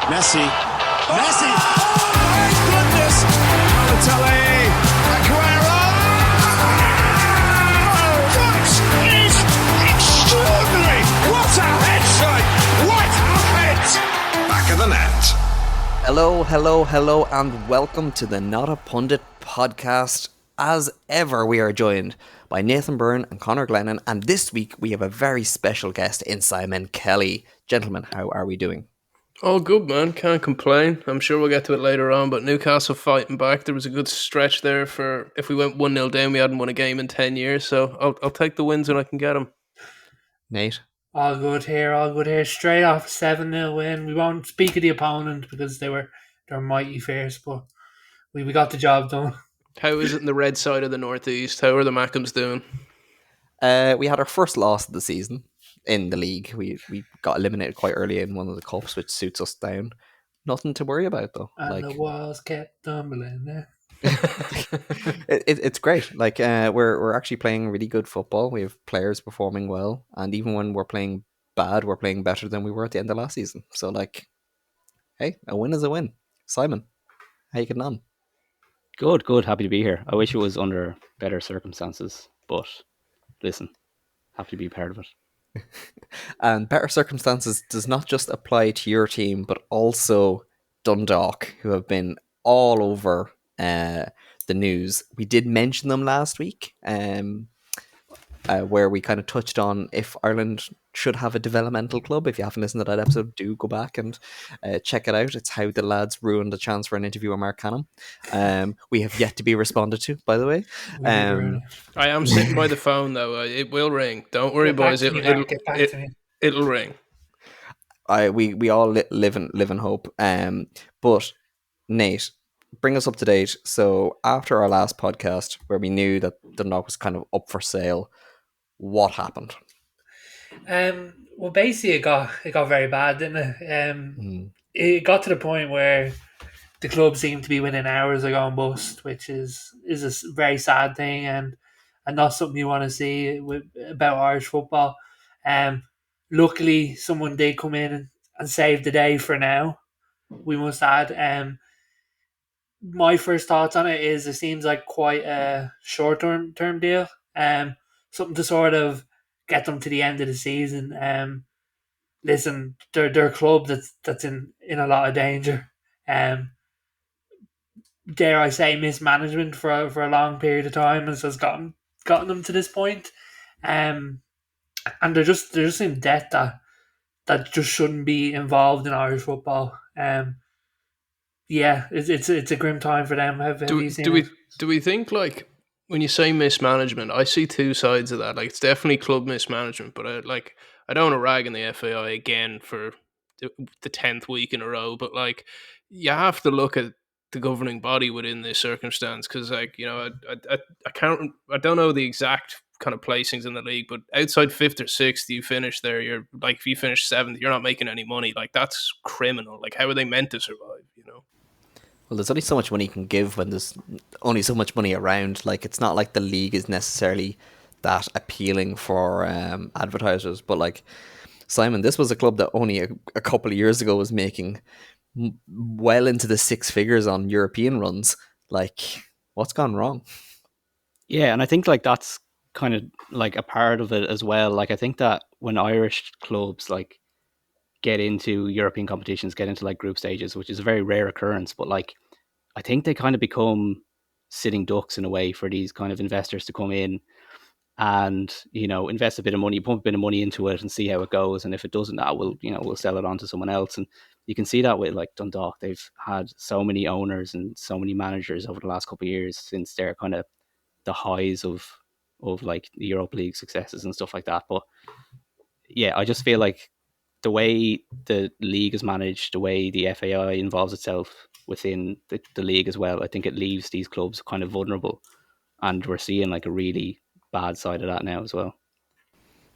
Messi. Messi. Oh my goodness. Balotelli. Aguero. That is extraordinary. What a headshot. What a head. Back of the net. Hello, and welcome to the Not a Pundit podcast. As ever, we are joined by Nathan Byrne and Conor Glennon, and this week we have a very special guest in Simon Kelly. Gentlemen, how are we doing? All good, man. Can't complain. I'm sure we'll get to it later on, but Newcastle fighting back. There was a good stretch there for if we went 1-0 down, we hadn't won a game in 10 years, so I'll take the wins when I can get them. Nate? All good here. Straight off 7-0 win. We won't speak of the opponent because they're mighty fierce, but we got the job done. How is it in the red side of the northeast? How are the Mackems doing? We had our first loss of the season in the league. We got eliminated quite early in one of the cups, which suits us down. Nothing to worry about, though. And the walls kept tumbling there. It's great. We're actually playing really good football. We have players performing well, and even when we're playing bad, we're playing better than we were at the end of last season. So, hey, a win is a win. Simon, how you getting on? Good. Happy to be here. I wish it was under better circumstances, but listen, happy to be part of it. And better circumstances does not just apply to your team, but also Dundalk, who have been all over the news. We did mention them last week, where we kind of touched on if Ireland should have a developmental club. If you haven't listened to that episode, do go back and check it out. It's how the lads ruined the chance for an interview with Mark Canham. We have yet to be responded to, by the way. I am sitting by the phone, though. It will ring. Don't worry, boys. It'll ring. We all live in hope. But Nate, bring us up to date. So after our last podcast, where we knew that Dundalk was kind of up for sale, what happened? Well, basically, it got very bad, didn't it? It got to the point where the club seemed to be within hours of going bust, which is a very sad thing and not something you want to see about Irish football. Luckily, someone did come in and save the day for now, we must add. My first thoughts on it is it seems like quite a short-term deal. Something to sort of get them to the end of the season. Listen, they're a club that's in a lot of danger. Dare I say, mismanagement for a long period of time has gotten them to this point. And they're just in debt that just shouldn't be involved in Irish football. Yeah, it's a grim time for them. Do we think, like, when you say mismanagement, I see two sides of that. Like, it's definitely club mismanagement, but I don't want to rag on the FAI again for the 10th week in a row. But like, you have to look at the governing body within this circumstance because, like, you know, I don't know the exact kind of placings in the league, but outside 5th or 6th, you finish there. You're like, if you finish 7th, you're not making any money. Like, that's criminal. Like, how are they meant to survive? You know. Well, there's only so much money you can give when there's only so much money around. Like, it's not like the league is necessarily that appealing for advertisers. But like, Simon, this was a club that only a couple of years ago was making well into the 6 figures on European runs. Like, what's gone wrong? Yeah, and I think like that's kind of like a part of it as well. Like, I think that when Irish clubs like get into European competitions, get into like group stages, which is a very rare occurrence, but like I think they kind of become sitting ducks in a way for these kind of investors to come in and, you know, invest a bit of money, pump a bit of money into it and see how it goes. And if it doesn't, we'll sell it on to someone else. And you can see that with like Dundalk. They've had so many owners and so many managers over the last couple of years since they're kind of the highs of like the Europa League successes and stuff like that. But yeah, I just feel like the way the league is managed, the way the FAI involves itself within the league as well, I think it leaves these clubs kind of vulnerable. And we're seeing like a really bad side of that now as well.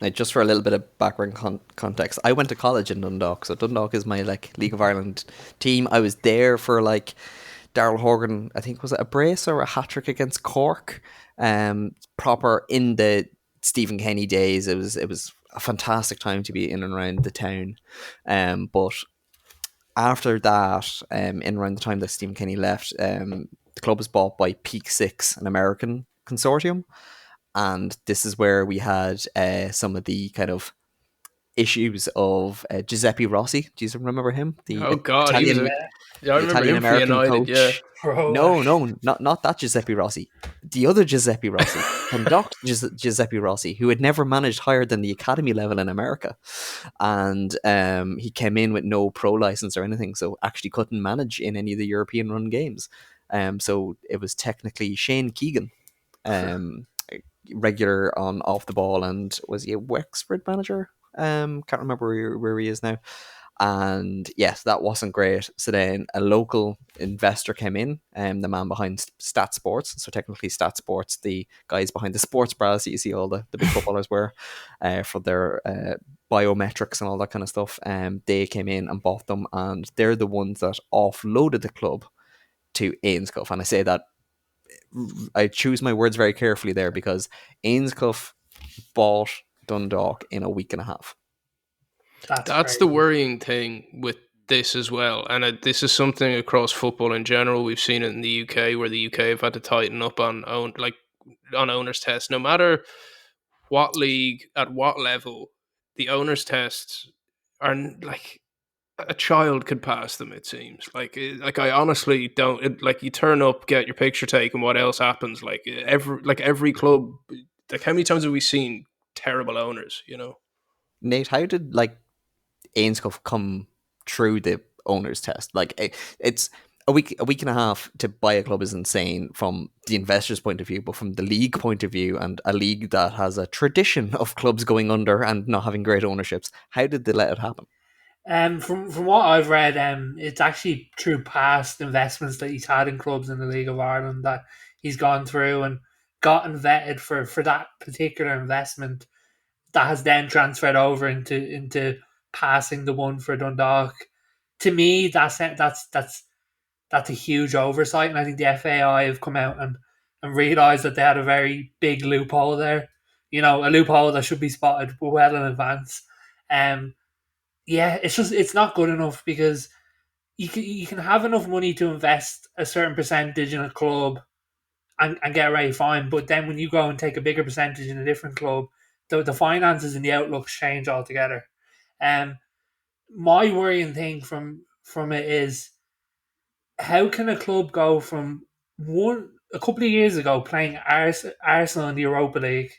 Now, just for a little bit of background context, I went to college in Dundalk, so Dundalk is my like League of Ireland team. I was there for like Daryl Horgan, I think, was it a brace or a hat-trick against Cork? Proper in the Stephen Kenny days. It was a fantastic time to be in and around the town. But after that, in around the time that Stephen Kenny left, the club was bought by Peak Six, an American consortium, and this is where we had some of the kind of issues of Giuseppe Rossi. Do you remember him? The Oh God, he was Italian, a. Yeah, I the remember Italian him for American United. Yeah. coach. Bro, No, not that Giuseppe Rossi. The other Giuseppe Rossi, Dundalk Giuseppe Rossi, who had never managed higher than the academy level in America, and he came in with no pro license or anything, so actually couldn't manage in any of the European run games. So it was technically Shane Keegan, um, regular on off the ball, and was he a Wexford manager? Can't remember where he is now. And yes, that wasn't great. So then a local investor came in, the man behind Stat Sports. So technically, Stat Sports, the guys behind the sports bras that you see all the big footballers wear for their biometrics and all that kind of stuff. They came in and bought them, and they're the ones that offloaded the club to Ainscough. And I say that I choose my words very carefully there, because Ainscough bought Dundalk in a week and a half. That's the worrying thing with this as well, and this is something across football in general. We've seen it in the UK, where the UK have had to tighten up on owners' tests. No matter what league, at what level, the owners' tests are like a child could pass them. It seems like I honestly don't like. You turn up, get your picture taken. What else happens? Every club. Like, how many times have we seen terrible owners? You know. Nate, how did Ainscough come through the owners test? It's a week and a half to buy a club is insane from the investor's point of view, but from the league point of view, and a league that has a tradition of clubs going under and not having great ownerships, how did they let it happen? From what I've read, it's actually through past investments that he's had in clubs in the League of Ireland that he's gone through and gotten vetted for that particular investment that has then transferred over into passing the one for Dundalk. To me, that's a huge oversight, and I think the FAI have come out and realised that they had a very big loophole there. You know, a loophole that should be spotted well in advance. Yeah, it's not good enough, because you can have enough money to invest a certain percentage in a club and get away fine, but then when you go and take a bigger percentage in a different club, the finances and the outlooks change altogether. My worrying thing from it is, how can a club go from a couple of years ago playing Arsenal in the Europa League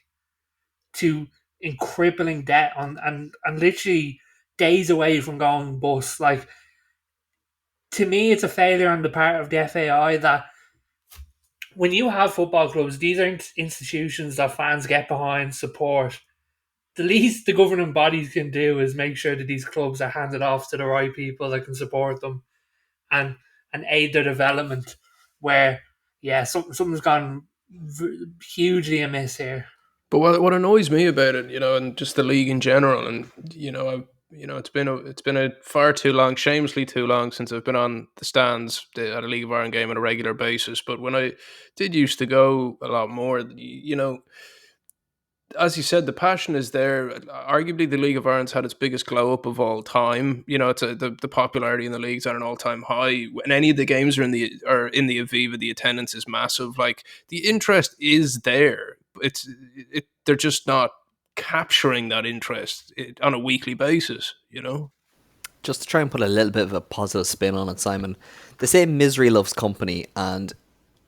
to in crippling debt and literally days away from going bust? Like, to me, it's a failure on the part of the FAI that when you have football clubs, these are institutions that fans get behind, support. The least the governing bodies can do is make sure that these clubs are handed off to the right people that can support them and aid their development. Where, yeah, something's gone hugely amiss here. But what annoys me about it, and just the league in general, and it's been a far too long, shamelessly too long since I've been on the stands at a League of Ireland game on a regular basis. But when I did used to go a lot more, as you said, the passion is there. Arguably, the League of Ireland's had its biggest glow up of all time. The popularity in the league's at an all time high. When any of the games are in the Aviva, the attendance is massive. Like, the interest is there. They're just not capturing that interest on a weekly basis. Just to try and put a little bit of a positive spin on it, Simon, they say misery loves company, and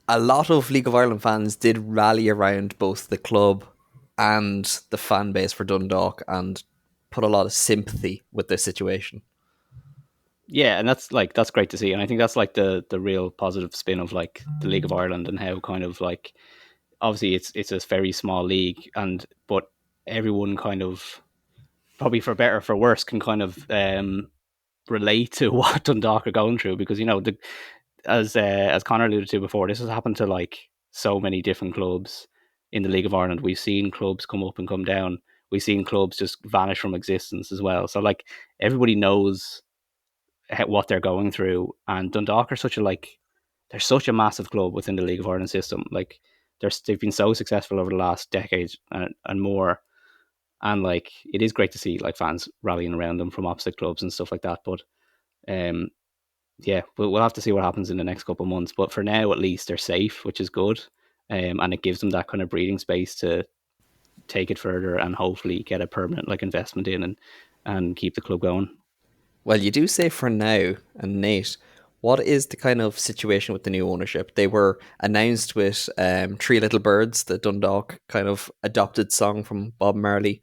a lot of League of Ireland fans did rally around both the club and the fan base for Dundalk and put a lot of sympathy with their situation. Yeah, and that's great to see, and I think that's the real positive spin of the League of Ireland, and how kind of obviously it's a very small league, but everyone kind of, probably for better or for worse, can kind of relate to what Dundalk are going through, because as Connor alluded to before, this has happened to so many different clubs in the League of Ireland. We've seen clubs come up and come down. We've seen clubs just vanish from existence as well. So everybody knows what they're going through, and Dundalk are they're such a massive club within the League of Ireland system. They've been so successful over the last decade and more, and it is great to see fans rallying around them from opposite clubs and stuff like that. But Yeah, we'll have to see what happens in the next couple of months. But for now, at least they're safe, which is good, and it gives them that kind of breathing space to take it further and hopefully get a permanent investment in and keep the club going. Well, you do say for now, and Nate, what is the kind of situation with the new ownership? They were announced with Three Little Birds, the Dundalk kind of adopted song from Bob Marley.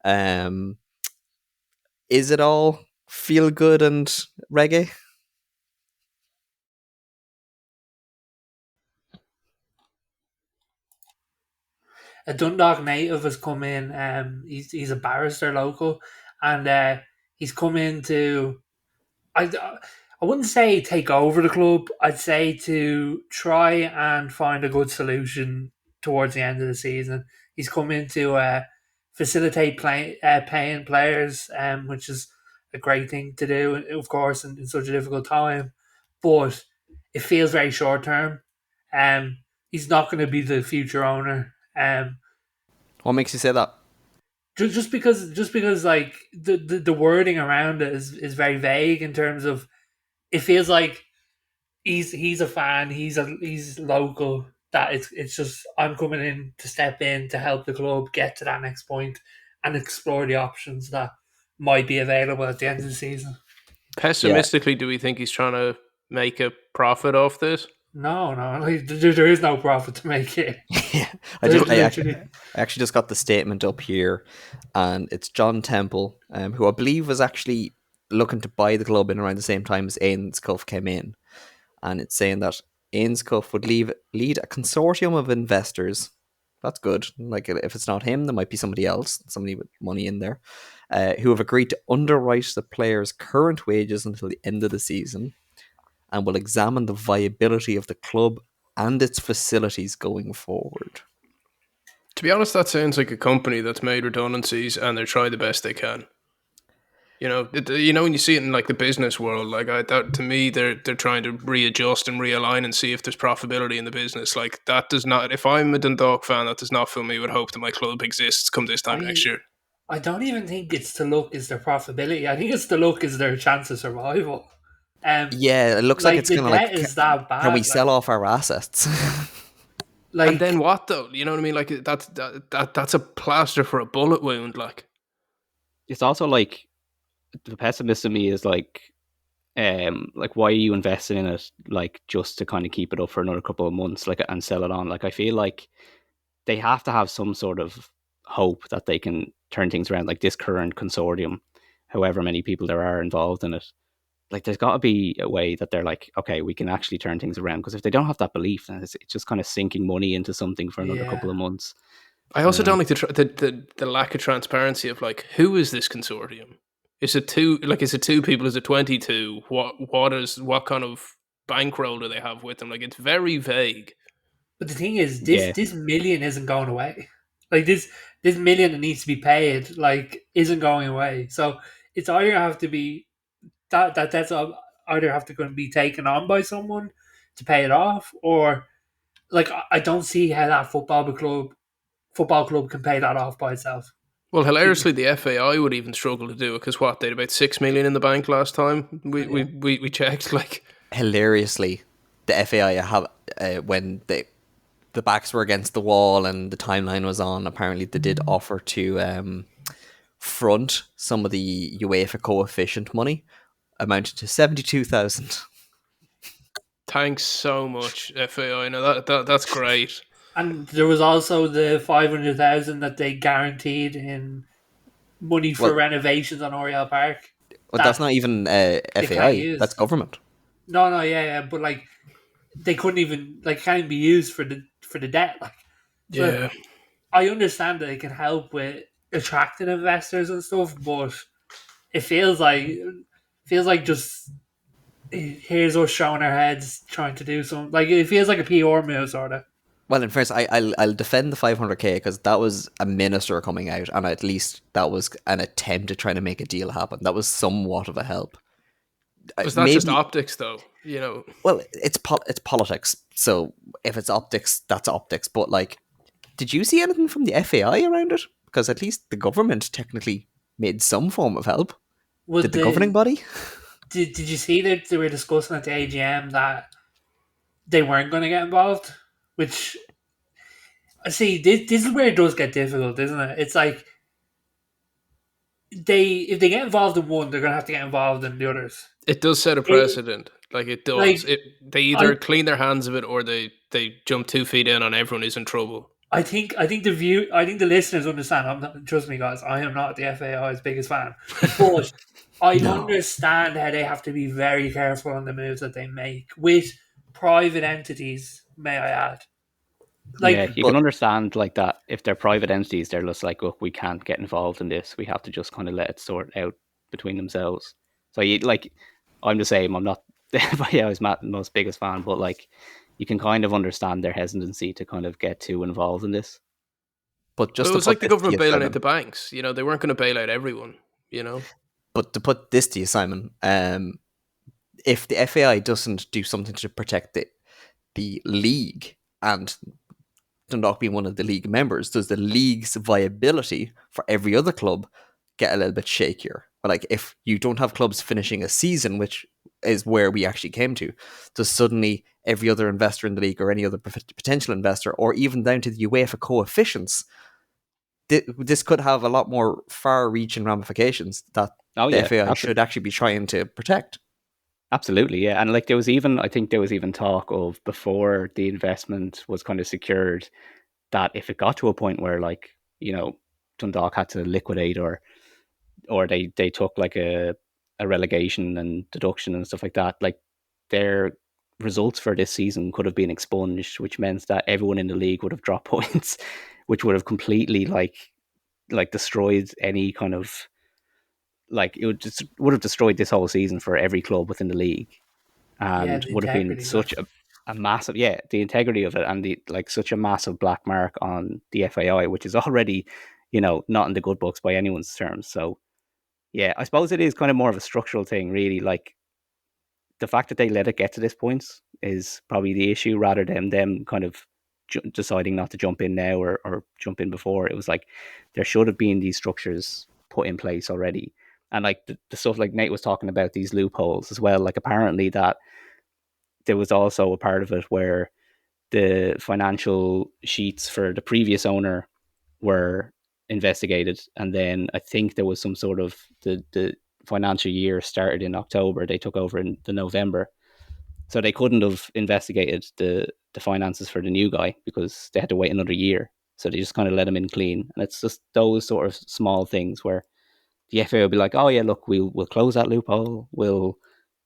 Um, is it all feel good and reggae? A Dundalk native has come in. He's a barrister local, and he's come in to. I wouldn't say take over the club. I'd say to try and find a good solution towards the end of the season. He's come in to facilitate paying players, which is a great thing to do, of course, in such a difficult time. But it feels very short term. He's not going to be the future owner. What makes you say that? Just because like the wording around it is very vague in terms of it feels like he's a fan, he's local, that it's just I'm coming in to step in to help the club get to that next point and explore the options that might be available at the end of the season. Pessimistically, do we think he's trying to make a profit off this? No, like, there is no profit to make here. Yeah, I actually just got the statement up here, and it's John Temple, who I believe was actually looking to buy the club in around the same time as Ains Cuff came in, and it's saying that Ains Cuff would lead a consortium of investors. That's good. Like, if it's not him, there might be somebody else, somebody with money in there, who have agreed to underwrite the players' current wages until the end of the season, and will examine the viability of the club and its facilities going forward. To be honest, that sounds like a company that's made redundancies and they're trying the best they can. You know, when you see it in like the business world, to me, they're trying to readjust and realign and see if there's profitability in the business. Like, that does not. If I'm a Dundalk fan, that does not fill me with hope that my club exists come this time next year. I don't even think it's to look is their profitability. I think it's to look is their chance of survival. Yeah, it looks like it's the kind of debt like, is that bad. can we sell off our assets? And then what though? You know what I mean? Like that's a plaster for a bullet wound. Like, it's also like the pessimist in me is like why are you investing in it? Like, just to kind of keep it up for another couple of months, like, and sell it on. Like, I feel like they have to have some sort of hope that they can turn things around. Like, this current consortium, however many people there are involved in it, like, there's got to be a way that they're like, okay, we can actually turn things around. Because if they don't have that belief, then it's just kind of sinking money into something for another couple of months. I also don't like the lack of transparency of like, who is this consortium? Is it two? Like, is it two people? Is it 22? What kind of bankroll do they have with them? Like, it's very vague. But the thing is, this million isn't going away. Like, this million that needs to be paid, like, isn't going away. So it's either have to be that's either have to going to be taken on by someone to pay it off, or like I don't see how that football club can pay that off by itself. Well, hilariously, the FAI would even struggle to do it because they had about 6 million in the bank last time we checked. Like, hilariously, the FAI have when the backs were against the wall and the timeline was on, apparently they did offer to front some of the UEFA coefficient money, amounted to 72,000. Thanks so much, FAI. No, that's great. And there was also the 500,000 that they guaranteed in money for renovations on Oriel Park. Well, that's not even FAI. That's government. No, yeah, but like they couldn't even can't even be used for the debt. Like, yeah, I understand that it can help with attracting investors and stuff, but it feels like just here's us showing our heads trying to do something. Like, it feels like a PR move, sort of. Well, in fairness, I'll defend the 500k because that was a minister coming out, and at least that was an attempt at trying to make a deal happen. That was somewhat of a help. Was that just optics, though? You know. Well, it's politics. So if it's optics, that's optics. But like, did you see anything from the FAI around it? Because at least the government technically made some form of help. Did the governing body? Did you see that they were discussing at the AGM that they weren't going to get involved? Which I see. This is where it does get difficult, isn't it? It's like if they get involved in one, they're going to have to get involved in the others. It does set a It, precedent. Like it does. like It they I either clean their hands of it or they jump 2 feet in on everyone who's in trouble. I think the listeners understand. I'm not, trust me, guys. I am not the FAI's biggest fan, but I No. understand how they have to be very careful on the moves that they make with private entities. May I add? Yeah, Like, you But can understand like that if they're private entities, they're just like, look, we can't get involved in this. We have to just kind of let it sort out between themselves. So you like, I'm the same. I'm not, yeah, I was Matt's most biggest fan, but like, you can kind of understand their hesitancy to kind of get too involved in this. But just it to was put like the this to government you, bailing out Simon. the banks. You know, they weren't going to bail out everyone. You know, But to put this to you, Simon. If the FAI doesn't do something to protect the league and Dundalk being one of the league members, does the league's viability for every other club get a little bit shakier? Like if you don't have clubs finishing a season, which is where we actually came to, does suddenly every other investor in the league or any other potential investor, or even down to the UEFA coefficients, this could have a lot more far-reaching ramifications that Oh the yeah, FAI should actually be trying to protect. absolutely, yeah. And like there was even, I think there was even talk of before the investment was kind of secured that if it got to a point where like, you know, Dundalk had to liquidate or they took like a relegation and deduction and stuff like that, like their results for this season could have been expunged, which meant that everyone in the league would have dropped points, which would have completely like destroyed any kind of like it would have destroyed this whole season for every club within the league yeah, and the would have been integrity, man. such a massive, yeah, the integrity of it and the like such a massive black mark on the FAI, which is already, you know, not in the good books by anyone's terms. So yeah, I suppose it is kind of more of a structural thing, really. Like the fact that they let it get to this point is probably the issue, rather than them kind of deciding not to jump in now or jump in before. It was like there should have been these structures put in place already, and like the stuff like Nate was talking about, these loopholes as well. Like apparently that there was also a part of it where the financial sheets for the previous owner were investigated, and then I think there was some sort of the financial year started in October. They took over in the November, so they couldn't have investigated the finances for the new guy because they had to wait another year. So they just kind of let him in clean, and it's just those sort of small things where the FA will be like, "Oh yeah, look, we'll close that loophole. We'll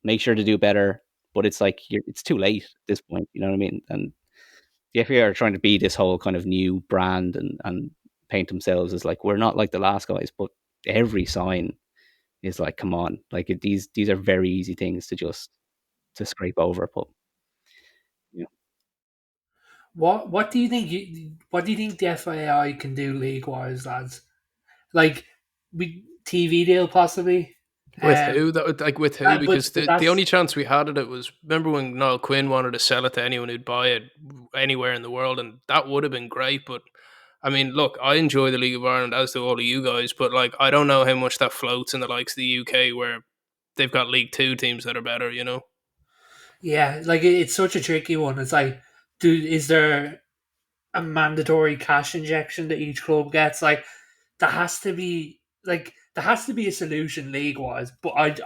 make sure to do better." But it's like it's too late at this point. You know what I mean? And the FA are trying to be this whole kind of new brand and paint themselves as like we're not like the last guys, but every sign is like, come on, like these are very easy things to just to scrape over. But you know, What do you think? What do you think the FAI can do league wise, lads? Like, we TV deal possibly. with who that like with who? But Because the that's only chance we had at it was, remember when Niall Quinn wanted to sell it to anyone who'd buy it anywhere in the world, and that would have been great. But I mean, look, I enjoy the League of Ireland, as do all of you guys, but like I don't know how much that floats in the likes of the UK, where they've got League Two teams that are better. You know. yeah, like it's such a tricky one. It's like, is there a mandatory cash injection that each club gets? Like, there has to be a solution league wise. But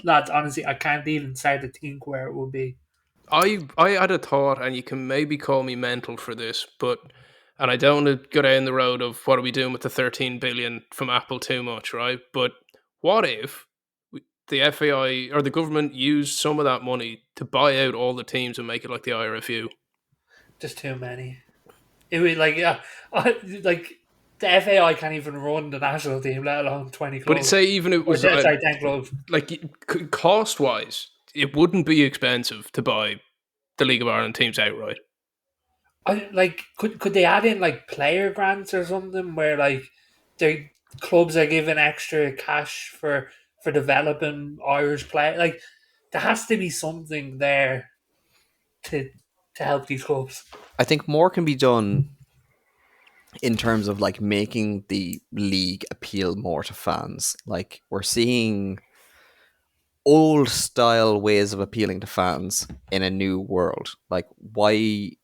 lads, honestly, I can't even start to think where it would be. I had a thought, and you can maybe call me mental for this, but and I don't want to go down the road of what are we doing with the 13 billion from Apple too much, right? But what if the FAI or the government used some of that money to buy out all the teams and make it like the IRFU? Just too many. It would like yeah, like the FAI can't even run the national team, let alone 20 But clubs. say even it Or was sorry, 10 clubs. like cost wise, it wouldn't be expensive to buy the League of Ireland teams outright. I like could they add in like player grants or something where like the clubs are given extra cash for developing Irish play? Like there has to be something there to to help these clubs. I think more can be done in terms of like making the league appeal more to fans. Like we're seeing old style ways of appealing to fans in a new world. Like, why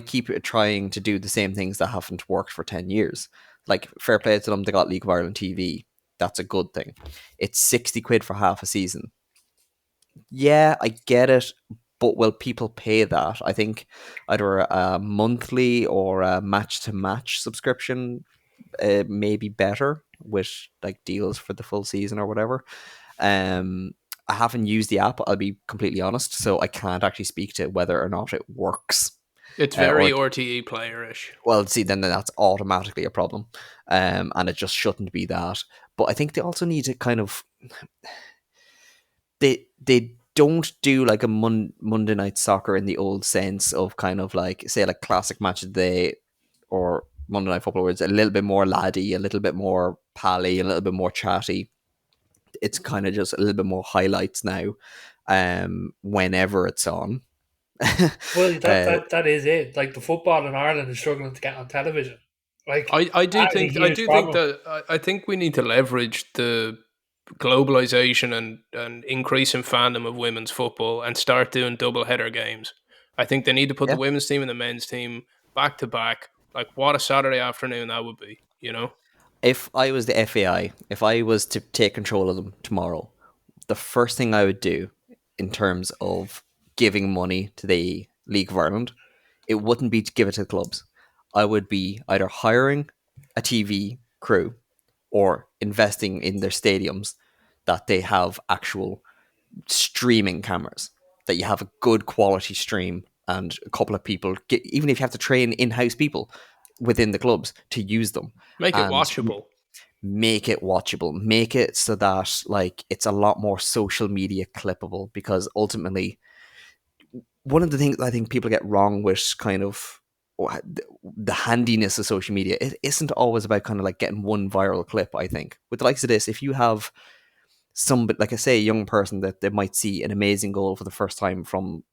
keep trying to do the same things that haven't worked for 10 years? Like, fair play to them, they got League of Ireland TV. That's a good thing. It's 60 quid for half a season. Yeah, I get it, but will people pay that? I think either a monthly or a match to match subscription may be better with like deals for the full season or whatever. I haven't used the app, I'll be completely honest, so I can't actually speak to whether or not it works. It's very RTE playerish. Well, see, then that's automatically a problem, and it just shouldn't be that. But I think they also need to kind of they don't do like a Monday Night Soccer in the old sense of kind of like, say, like classic match of the day or Monday Night Football, where it's a little bit more laddie, a little bit more pally, a little bit more chatty. It's kind of just a little bit more highlights now, whenever it's on. Well, that is it. Like, the football in Ireland is struggling to get on television. Like, I do that is a think huge problem. that I think we need to leverage the globalization and increase in fandom of women's football and start doing double header games. I think they need to put Yeah. the women's team and the men's team back to back. Like, what a Saturday afternoon that would be, you know? If I was the FAI, if I was to take control of them tomorrow, the first thing I would do in terms of giving money to the League of Ireland, it wouldn't be to give it to the clubs. I would be either hiring a TV crew or investing in their stadiums that they have actual streaming cameras, that you have a good quality stream and a couple of people, even if you have to train in-house people within the clubs to use them. Make it And watchable. make it watchable, make it so that like it's a lot more social media clippable, because ultimately one of the things I think people get wrong with kind of the handiness of social media, it isn't always about kind of like getting one viral clip. I think with the likes of this, if you have somebody, like I say, a young person that they might see an amazing goal for the first time from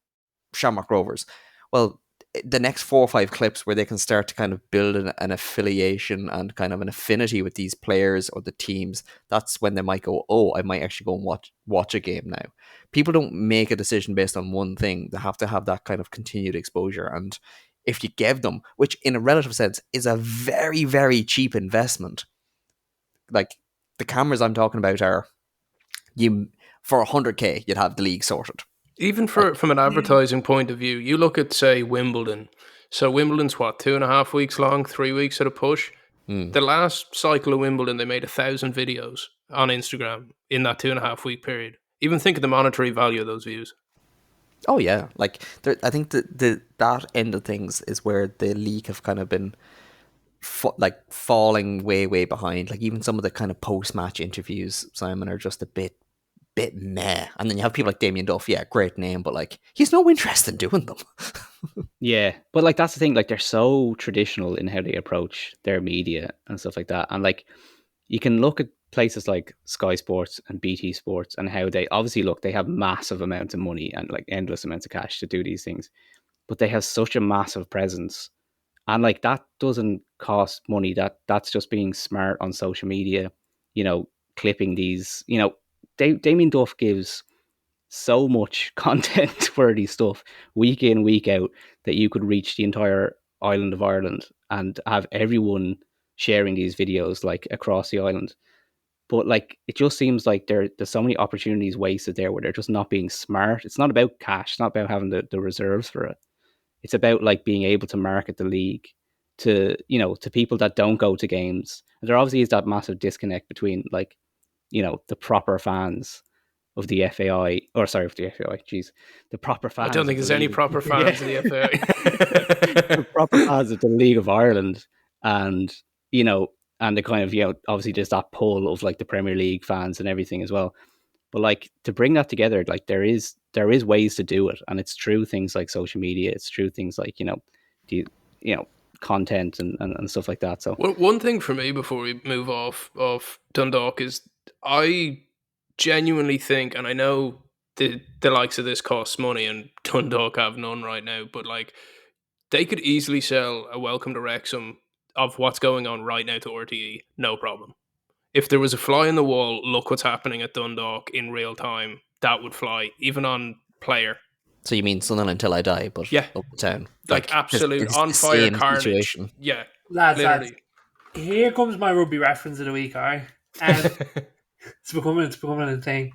Shamrock Rovers, well, the next 4 or 5 clips where they can start to kind of build an affiliation and kind of an affinity with these players or the teams, that's when they might go, oh, I might actually go and watch a game now. People don't make a decision based on one thing. They have to have that kind of continued exposure. And if you give them, which in a relative sense is a very, very cheap investment, like the cameras I'm talking about are, you, for 100k, you'd have the league sorted. Even Like, from an advertising point of view, you look at, say, Wimbledon. So Wimbledon's what, 2.5 weeks long, 3 weeks at a push. The last cycle of Wimbledon, they made 1,000 videos on Instagram in that 2.5 week period. Even think of the monetary value of those views. oh yeah, like I think that end of things is where the league have kind of been like falling way behind. Like even some of the kind of post match interviews, Simon, are just a bit meh. And then you have people like Damien Duff, yeah, great name, but like he's no interest in doing them. Yeah, but like that's the thing. Like they're so traditional in how they approach their media and stuff like that. And like you can look at places like Sky Sports and BT Sports and how they obviously look. They have massive amounts of money and like endless amounts of cash to do these things, but they have such a massive presence, and like that doesn't cost money. That's just being smart on social media. You know, clipping these. You know, Damien Duff gives so much content worthy stuff week in, week out, that you could reach the entire island of Ireland and have everyone sharing these videos like across the island. But like it just seems like there's so many opportunities wasted there where they're just not being smart. It's not about cash, it's not about having the reserves for it. It's about like being able to market the league to, you know, to people that don't go to games. And there obviously is that massive disconnect between like, you know, the proper fans of the FAI, or sorry, of the FAI, geez, the proper I fans. don't think of there's the any league. proper fans of the The FAI. proper fans of the League of Ireland, and you know, and the kind of, you know, obviously there's that pull of like the Premier League fans and everything as well. But like to bring that together, like there is ways to do it, and it's true things like social media, it's true things like, you know, the, you know, content and stuff like that. So One thing for me before we move off Dundalk is I genuinely think, and I know the likes of this costs money, and Dundalk have none right now, but like they could easily sell a welcome to Wrexham of what's going on right now to RTE, no problem. If there was a fly in the wall, look what's happening at Dundalk in real time. that would fly, even on player. So you mean Sunderland until I die, but Yeah. up the town. Like absolute it's on the fire same carnage. situation. Yeah, Lads, literally. here comes my rugby reference of the week, alright? It's becoming a thing.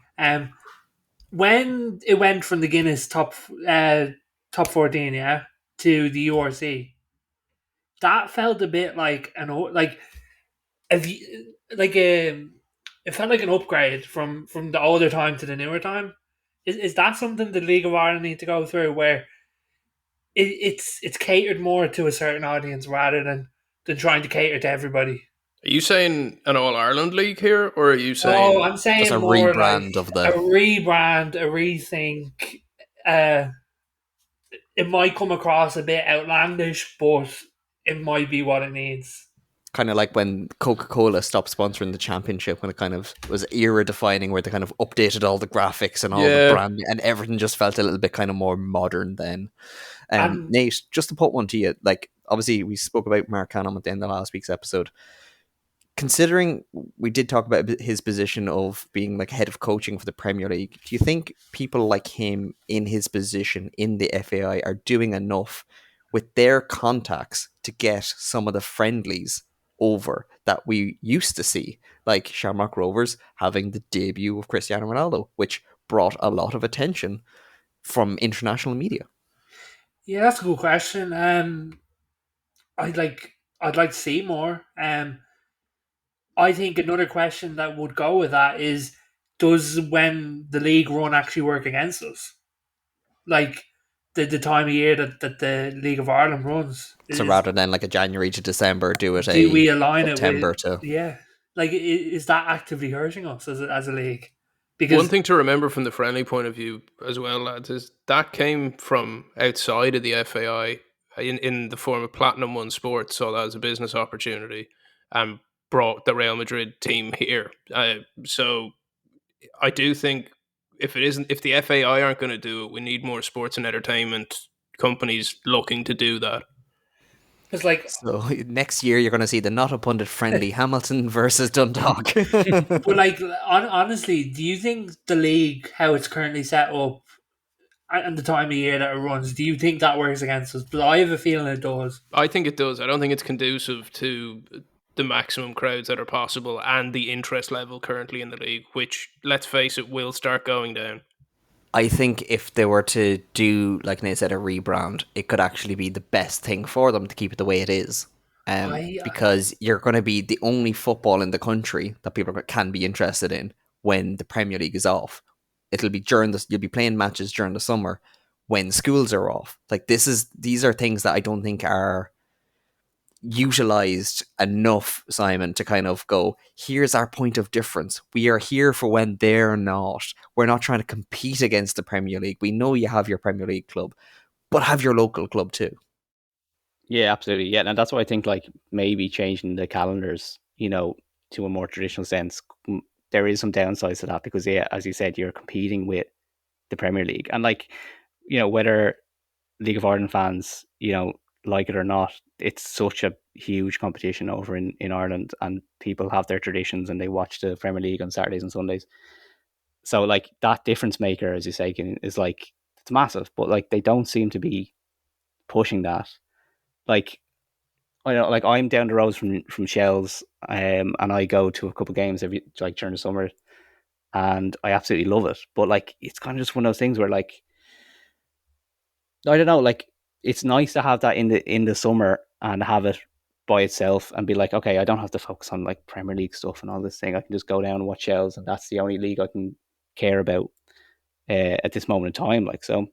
When it went from the Guinness top 14, yeah, to the URC, that felt a bit like if you, it felt like an upgrade from the older time to the newer time. Is that something the League of Ireland need to go through, where it's catered more to a certain audience rather than trying to cater to everybody? Are you saying an All Ireland league here, or are you Oh, saying I'm saying Just a more like rebrand of a the. rebrand, a rethink. It might come across a bit outlandish, but it might be what it needs. Kind of like when Coca-Cola stopped sponsoring the championship, when it kind of was era defining, where they kind of updated all the graphics and all the Yeah. branding, and everything just felt a little bit kind of more modern then. And Nate, just to put one to you, like obviously we spoke about Mark Canham at the end of last week's episode. Considering we did talk about his position of being like head of coaching for the Premier League, do you think people like him in his position in the FAI are doing enough with their contacts to get some of the friendlies over that we used to see, like Shamrock Rovers having the debut of Cristiano Ronaldo, which brought a lot of attention from international media? yeah, that's a good question. I'd like to see more. I think another question that would go with that is, does when the league run actually work against us? Like the time of year that the League of Ireland runs. So rather than like a January to December, do it Do a we align it with, September to. yeah? Like, is that actively hurting us as a league? One Because thing to remember from the friendly point of view as well, lads, is that came from outside of the FAI in the form of Platinum One Sports, saw that as a business opportunity and brought the Real Madrid team here. So I do think if the FAI aren't going to do it, we need more sports and entertainment companies looking to do that. it's like, So next year you're going to see the not a pundit friendly Hamilton versus Dundalk. but like honestly, do you think the league, how it's currently set up, and the time of year that it runs, do you think that works against us? But I have a feeling it does. I think it does. I don't think it's conducive to the maximum crowds that are possible and the interest level currently in the league, which, let's face it, will start going down. I think if they were to do, like Nate said, a rebrand, it could actually be the best thing for them to keep it the way it is. Because you're going to be the only football in the country that people can be interested in when the Premier League is off. It'll be you'll be playing matches during the summer when schools are off. Like these are things that I don't think are utilized enough, Simon, to kind of go, here's our point of difference. We are here for when they're not. We're not trying to compete against the Premier League. We know you have your Premier League club, but have your local club too. Yeah, absolutely. Yeah, and that's why I think like maybe changing the calendars, to a more traditional sense, there is some downsides to that because, yeah, as you said, you're competing with the Premier League, and like, whether League of Ireland fans, like it or not, it's such a huge competition over in Ireland, and people have their traditions and they watch the Premier League on Saturdays and Sundays. So like that difference maker, as you say, is like, it's massive, but like they don't seem to be pushing that. Like, I know, like I'm down the road from Shells, and I go to a couple of games every, like, during the summer, and I absolutely love it. But like, it's kind of just one of those things where, like, I don't know, like, it's nice to have that in the summer and have it by itself and be like, okay, I don't have to focus on like Premier League stuff and all this thing. I can just go down and watch Shells, and that's the only league I can care about at this moment in time. Like, so,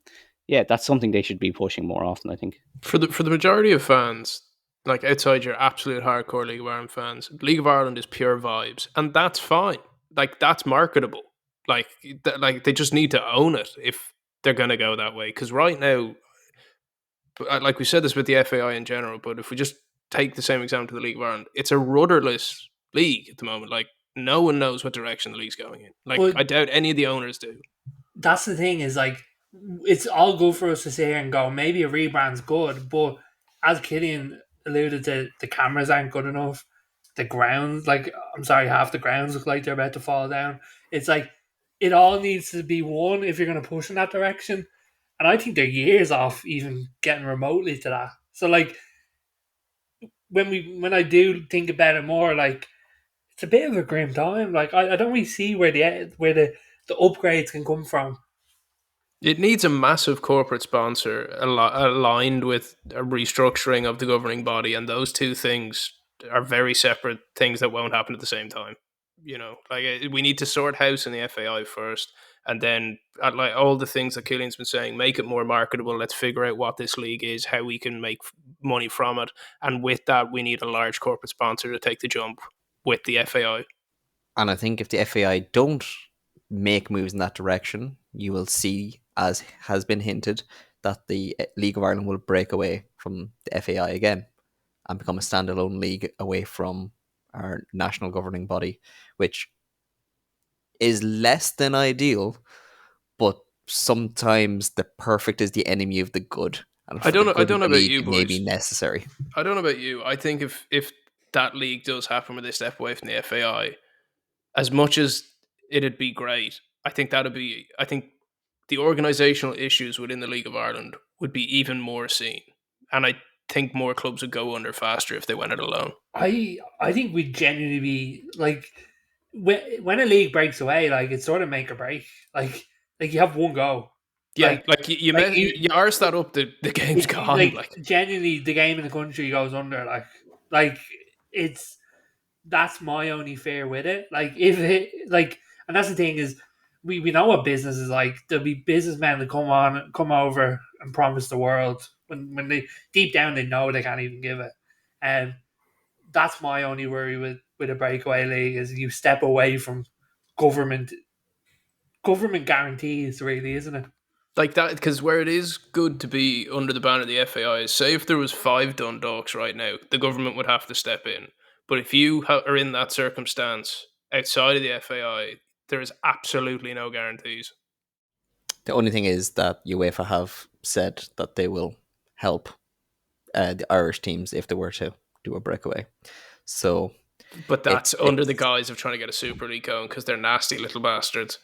yeah, that's something they should be pushing more often, I think. For the majority of fans, like outside your absolute hardcore League of Ireland fans, League of Ireland is pure vibes, and that's fine. Like, that's marketable. Like, like they just need to own it if they're going to go that way. Because right now, like we said this with the FAI in general, but if we just take the same example to the League of Ireland, it's a rudderless league at the moment. Like, no one knows what direction the league's going in. Like, But I doubt any of the owners do. that's the thing, is like, it's all good for us to sit here and go, maybe a rebrand's good, but as Killian alluded to, the cameras aren't good enough. The grounds, like, I'm sorry, half the grounds look like they're about to fall down. It's like, it all needs to be won if you're going to push in that direction. And I think they're years off even getting remotely to that. So like when I do think about it more, like it's a bit of a grim time. Like I don't really see where the upgrades can come from. It needs a massive corporate sponsor aligned with a restructuring of the governing body, and those two things are very separate things that won't happen at the same time. We need to sort house in the FAI first, and then like all the things that Killian's been saying, make it more marketable. Let's figure out what this league is, how we can make money from it, and with that, we need a large corporate sponsor to take the jump with the FAI. And I think if the FAI don't make moves in that direction, you will see, as has been hinted, that the League of Ireland will break away from the FAI again and become a standalone league away from our national governing body, which is less than ideal, but sometimes the perfect is the enemy of the good. And I don't know about league, you, it may boys. be necessary. I don't know about you. I think if that league does happen where they step away from the FAI, as much as it'd be great, I think the organisational issues within the League of Ireland would be even more seen. And I think more clubs would go under faster if they went it alone. I think we'd genuinely be like when a league breaks away, like it's sort of make or break. Like you have one go. Yeah, like you arse that up, the game's gone. Like genuinely, the game in the country goes under. Like that's my only fear with it. Like if it like, and that's the thing is, we know what business is like. There'll be businessmen that come over and promise the world when they deep down they know they can't even give it. And that's my only worry with a breakaway league is you step away from government guarantees, really, isn't it? Like that, because where it is good to be under the banner of the FAI is, say if there was 5 Dundalks right now, the government would have to step in. But if you are in that circumstance outside of the FAI, there is absolutely no guarantees. The only thing is that UEFA have said that they will help the Irish teams if they were to do a breakaway. So, but that's under the guise of trying to get a Super League going because they're nasty little bastards.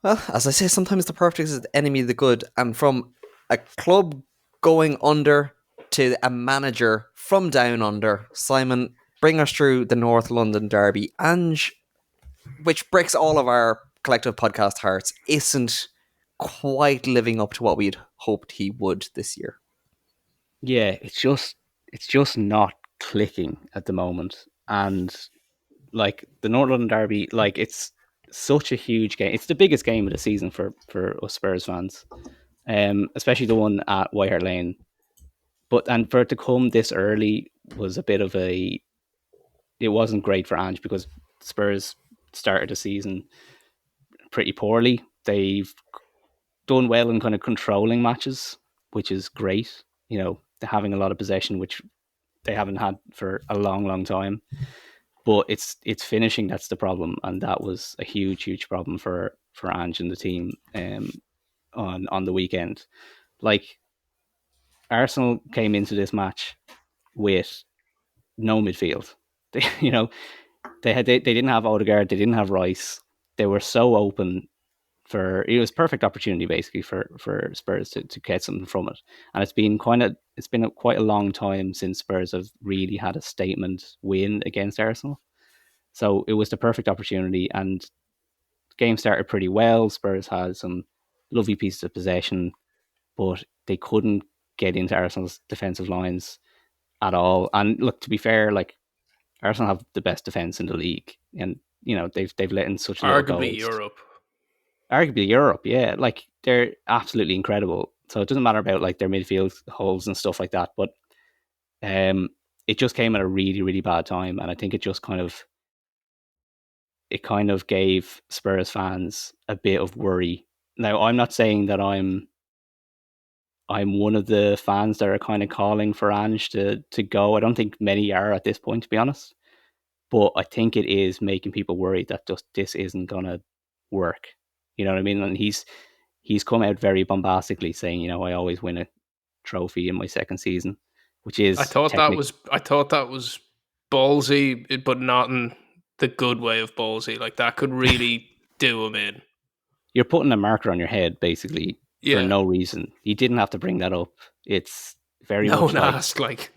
Well, as I say, sometimes the perfect is the enemy of the good. And from a club going under to a manager from down under, Simon, bring us through the North London derby. Ange, which breaks all of our collective podcast hearts, isn't quite living up to what we'd hoped he would this year. Yeah, it's just not clicking at the moment. And like the North London derby, like it's such a huge game. It's the biggest game of the season for us Spurs fans, especially the one at White Hart Lane. And for it to come this early was a bit of it wasn't great for Ange because Spurs started the season pretty poorly. They've done well in kind of controlling matches, which is great. They're having a lot of possession, which they haven't had for a long, long time. But it's finishing that's the problem, and that was a huge problem for Ange and the team on the weekend. Like Arsenal came into this match with no midfield. They didn't have Odegaard, they didn't have Rice. They were so open. It was perfect opportunity basically for Spurs to get something from it, and it's been quite a long time since Spurs have really had a statement win against Arsenal. So it was the perfect opportunity, and the game started pretty well. Spurs had some lovely pieces of possession, but they couldn't get into Arsenal's defensive lines at all. And look, to be fair, like Arsenal have the best defense in the league, and they've let in such little goals. Arguably Europe, yeah. Like they're absolutely incredible. So it doesn't matter about like their midfield holes and stuff like that, but it just came at a really, really bad time, and I think it kind of gave Spurs fans a bit of worry. Now, I'm not saying that I'm one of the fans that are kind of calling for Ange to go. I don't think many are at this point, to be honest. But I think it is making people worried that just this isn't gonna work. You know what I mean? And he's come out very bombastically saying, I always win a trophy in my second season, which is I thought that was ballsy, but not in the good way of ballsy. Like that could really do him in. You're putting a marker on your head basically for Yeah. no reason. You didn't have to bring that up. It's very No much one like. asked, like.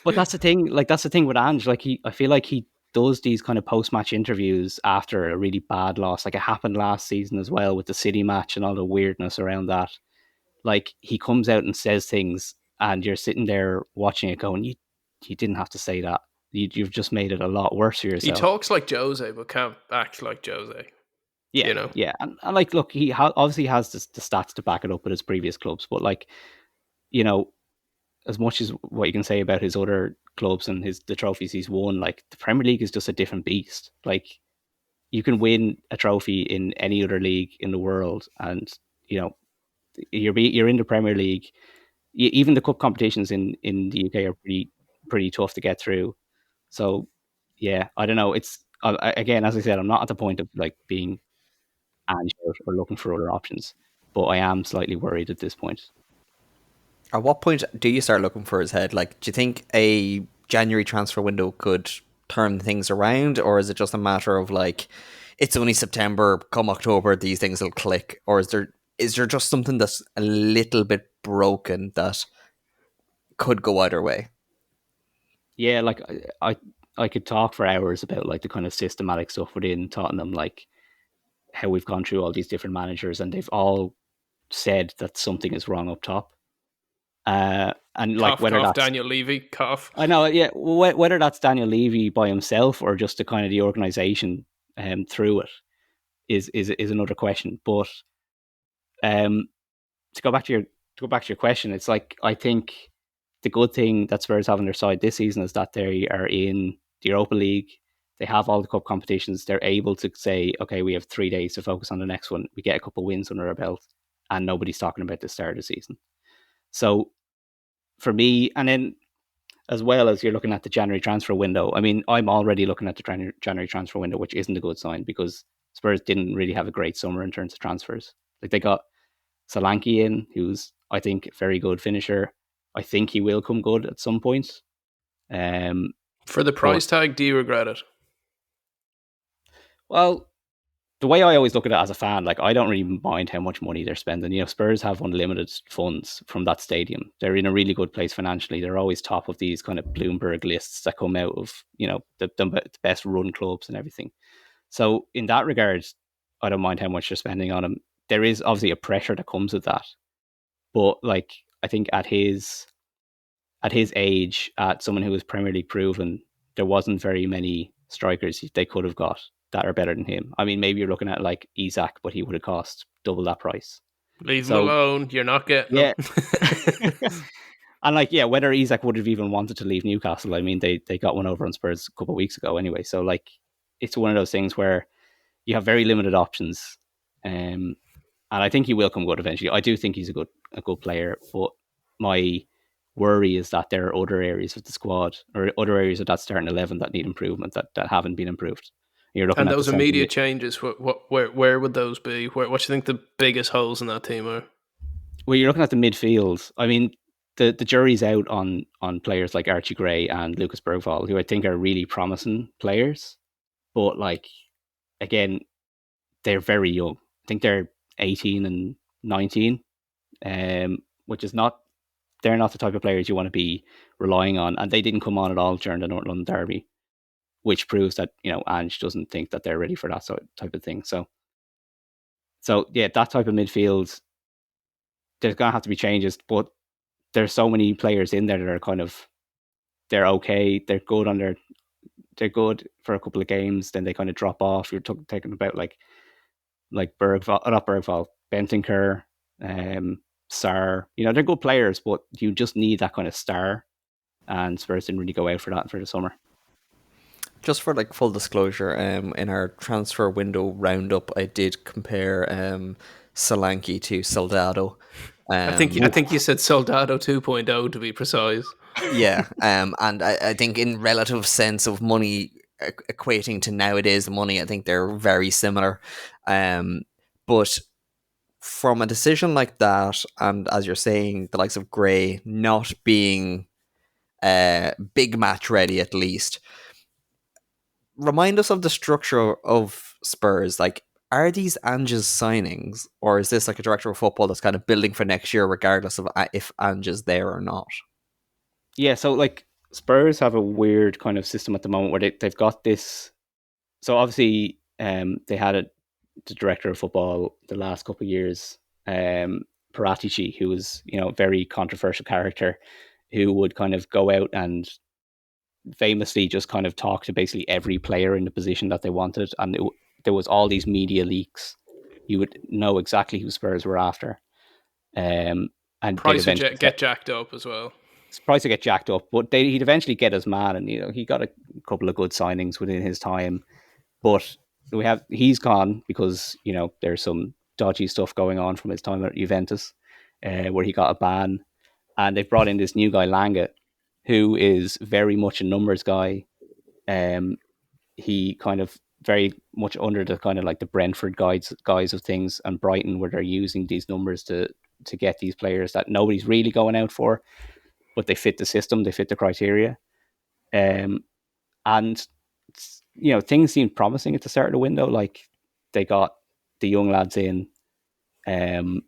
But that's the thing. Like that's the thing with Ange. Like I feel like he does these kind of post-match interviews after a really bad loss. Like it happened last season as well with the City match and all the weirdness around that. Like he comes out and says things, and you're sitting there watching it, going, "You didn't have to say that. You've just made it a lot worse for He yourself." talks like Jose, but can't act like Jose. Yeah, You know? yeah, and like, look, he obviously has the stats to back it up with his previous clubs, but like, you know, as much as what you can say about his other clubs and the trophies he's won, like the Premier League is just a different beast. Like you can win a trophy in any other league in the world, and you know you're in the Premier League. Even the cup competitions in the UK are pretty tough to get through. So yeah, I don't know. It's again, as I said, I'm not at the point of like being Ange out or looking for other options, but I am slightly worried at this point. At what point do you start looking for his head? Like, do you think a January transfer window could turn things around, or is it just a matter of like, it's only September, come October, these things will click, or is there just something that's a little bit broken that could go either way? Yeah, like I could talk for hours about like the kind of systematic stuff within Tottenham, like how we've gone through all these different managers and they've all said that something is wrong up top. And like Cough, whether cough, that's Daniel Levy, cough. I know, yeah, whether that's Daniel Levy by himself or just the kind of the organization through it is another question. But um, to go back to your question, it's like I think the good thing that Spurs have on their side this season is that they are in the Europa League. They have all the cup competitions. They're able to say, okay, we have 3 days to focus on the next one. We get a couple of wins under our belt, and nobody's talking about the start of the season. So for me, and then as well as you're looking at the January transfer window, I mean, I'm already looking at the January transfer window, which isn't a good sign because Spurs didn't really have a great summer in terms of transfers. Like they got Solanke in, who's I think a very good finisher. I think he will come good at some point. For the price tag, do you regret it? Well, the way I always look at it as a fan, like I don't really mind how much money they're spending. You know, Spurs have unlimited funds from that stadium. They're in a really good place financially. They're always top of these kind of Bloomberg lists that come out of, you know, the best run clubs and everything. So in that regard, I don't mind how much they're spending on him. There is obviously a pressure that comes with that, but like I think at his age, at someone who was Premier League proven, there wasn't very many strikers they could have got that are better than him. I mean, maybe you're looking at like Isak, but he would have cost double that price. Leave him So alone. You're not getting yeah, him. and like yeah, whether Isak would have even wanted to leave Newcastle, I mean, they got one over on Spurs a couple of weeks ago anyway. So like, it's one of those things where you have very limited options, and I think he will come good eventually. I do think he's a good player, but my worry is that there are other areas of the squad or other areas of that starting 11 that need improvement that haven't been improved. You're looking And at those the immediate changes, where would those be? What do you think the biggest holes in that team are? well, you're looking at the midfield. I mean, the jury's out on players like Archie Gray and Lucas Bergvall, who I think are really promising players, but like again, they're very young. I think they're 18 and 19, which is not they're not the type of players you want to be relying on, and they didn't come on at all during the North London Derby, which proves that Ange doesn't think that they're ready for that type of thing. So yeah, that type of midfield, there's gonna have to be changes, but there's so many players in there that are kind of they're okay, they're good for a couple of games, then they kind of drop off. You're talking about like Bergvall, not Bergvall, Bentancur, Sarr. They're good players, but you just need that kind of star. And Spurs didn't really go out for that for the summer. Just for like full disclosure, in our transfer window roundup, I did compare Solanke to Soldado. I think you said Soldado 2.0 to be precise. Yeah, and I think in relative sense of money equating to nowadays money, I think they're very similar. But from a decision like that, and as you're saying, the likes of Gray not being big match ready at least, remind us of the structure of Spurs, like, are these Ange's signings, or is this like a director of football that's kind of building for next year, regardless of if Ange is there or not? Yeah, so like Spurs have a weird kind of system at the moment where they've got this. So obviously, they had the director of football the last couple of years, Paratici, who was a very controversial character, who would kind of go out and famously just kind of talk to basically every player in the position that they wanted, and there was all these media leaks. You would know exactly who Spurs were after, and they'd Price would eventually get jacked up as well. price would get jacked up, but he'd eventually get his man, and he got a couple of good signings within his time. But he's gone because there's some dodgy stuff going on from his time at Juventus, where he got a ban, and they've brought in this new guy Langa, who is very much a numbers guy. He kind of very much under the kind of like the Brentford guys of things, and Brighton, where they're using these numbers to get these players that nobody's really going out for, but they fit the system, they fit the criteria, and things seemed promising at the start of the window. Like they got the young lads in, and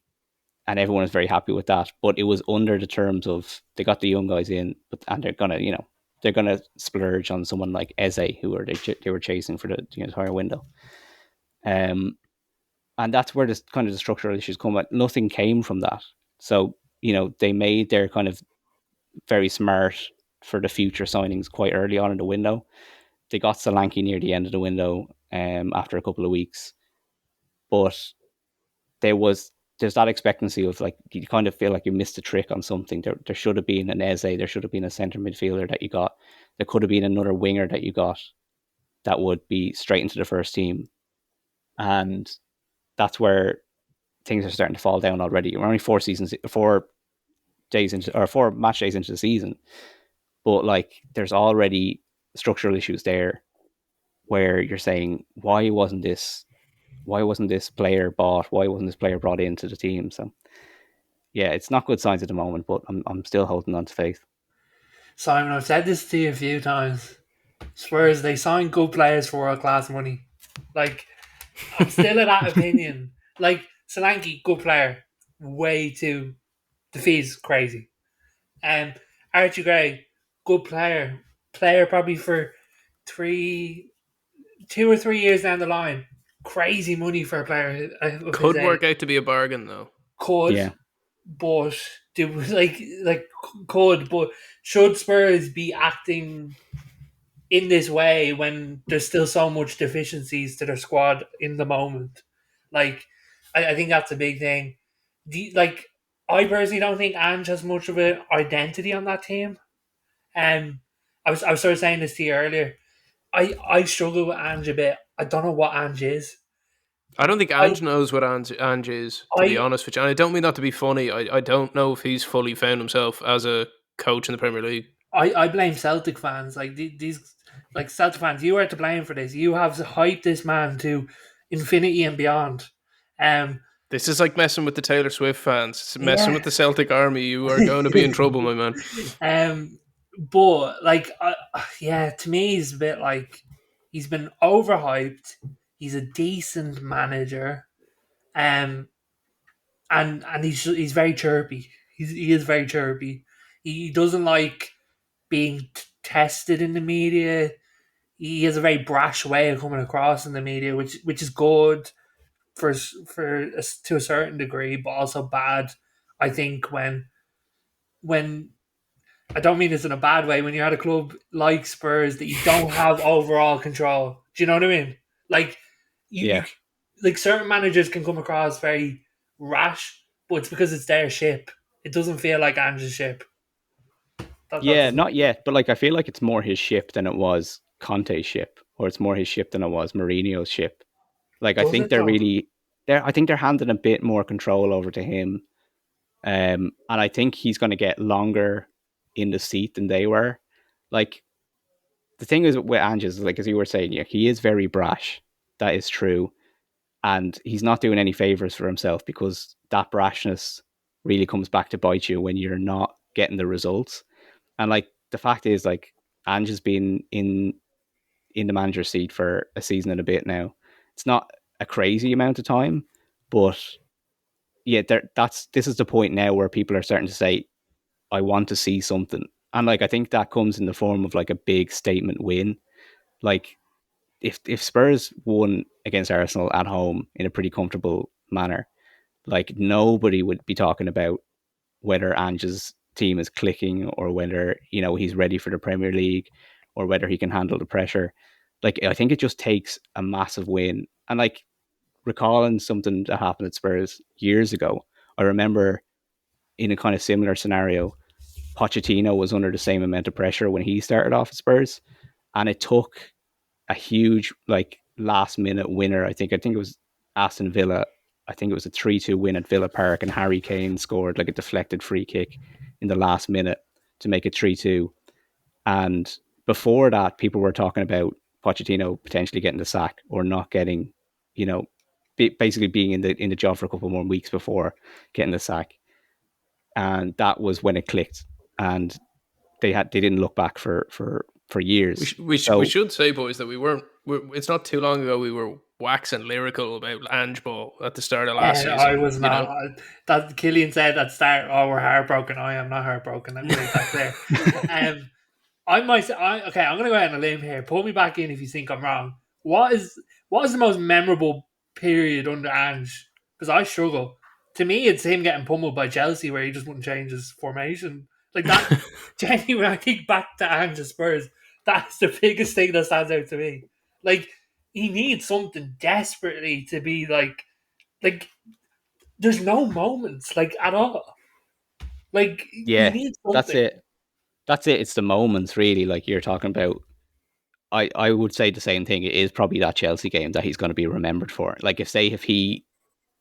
everyone was very happy with that. But it was under the terms of they got the young guys in, and they're gonna splurge on someone like Eze, who they were chasing for the entire window. And that's where the structural issues come. But nothing came from that. So they made their kind of very smart for the future signings quite early on in the window. They got Solanke near the end of the window after a couple of weeks, but there's that expectancy of like you kind of feel like you missed a trick on something. There should have been an Eze, there should have been a centre midfielder that you got. There could have been another winger that you got that would be straight into the first team, and that's where things are starting to fall down already. We're only 4 match days into the season, but like there's already structural issues there where you're saying why wasn't this player bought? Why wasn't this player brought into the team? So yeah, it's not good signs at the moment, but I'm still holding on to faith. Simon, I've said this to you a few times. Spurs, they sign good players for world class money. Like, I'm still of that opinion. Like, Solanke, good player. Way too. The fee's crazy. Archie Gray, good player. Player probably for 2 or 3 years down the line. Crazy money for a player. Could work out to be a bargain though. Could, Yeah, but do like could, but should Spurs be acting in this way when there's still so much deficiencies to their squad in the moment? Like, I think that's a big thing. I personally don't think Ange has much of an identity on that team. I was sort of saying this to you earlier. I struggle with Ange a bit. I don't know what Ange is. I don't think I Ange knows what Ange is, to be I honest with you. And I don't mean that to be funny. I don't know if he's fully found himself as a coach in the Premier League. I blame Celtic fans. Like these, like Celtic fans, you are to blame for this. You have hyped this man to infinity and beyond. Um, This is like messing with the Taylor Swift fans. It's messing yeah. with the Celtic army. You are going to be in trouble, my man. But like, yeah, to me, he's a bit like he's been overhyped. He's a decent manager, and he's very chirpy. He is very chirpy. He doesn't like being tested in the media. He has a very brash way of coming across in the media, which is good to a certain degree, but also bad. I think when I don't mean this in a bad way, when you're at a club like Spurs that you don't have overall control. Do you know what I mean? Like you yeah, like certain managers can come across very rash, but it's because it's their ship. It doesn't feel like Ange's ship. yeah. That's Not yet, but like I feel like it's more his ship than it was Conte's ship, or it's more his ship than it was Mourinho's ship. Like I does think it though. I think they're handing a bit more control over to him. And I think he's going to get longer in the seat than they were. Like the thing is with Ange is like as you were saying, yeah, he is very brash. That is true, and he's not doing any favors for himself because that brashness really comes back to bite you when you're not getting the results. And like the fact is, like Ange has been in the manager's seat for a season and a bit now. It's not a crazy amount of time, but yeah, this is the point now where people are starting to say, I want to see something. And like I think that comes in the form of like a big statement win. Like if Spurs won against Arsenal at home in a pretty comfortable manner, like nobody would be talking about whether Ange's team is clicking or whether, you know, he's ready for the Premier League or whether he can handle the pressure. Like I think it just takes a massive win. And like recalling something that happened at Spurs years ago, I remember in a kind of similar scenario, Pochettino was under the same amount of pressure when he started off at Spurs, and it took a huge like last minute winner. I think it was Aston Villa. I think it was a 3-2 win at Villa Park, and Harry Kane scored like a deflected free kick in the last minute to make it 3-2. And before that, people were talking about Pochettino potentially getting the sack or not getting, you know, basically being in the job for a couple more weeks before getting the sack. And that was when it clicked, and they didn't look back for years. We should say, boys, that it's not too long ago we were waxing lyrical about Ange at the start of last season. I was not. That Killian said at the start, "Oh, we're heartbroken." I am not heartbroken. I'm make that clear. I might. Okay, I'm going to go out on a limb here. Pull me back in if you think I'm wrong. What is the most memorable period under Ange? Because I struggle. To me, it's him getting pummeled by Chelsea, where he just wouldn't change his formation like that. Genuinely, when I think back to Ange and Spurs, that's the biggest thing that stands out to me. Like he needs something desperately to be like. There's no moments like at all. Like he Yeah, needs something. that's it. It's the moments, really, like you're talking about. I would say the same thing. It is probably that Chelsea game that he's going to be remembered for. Like if he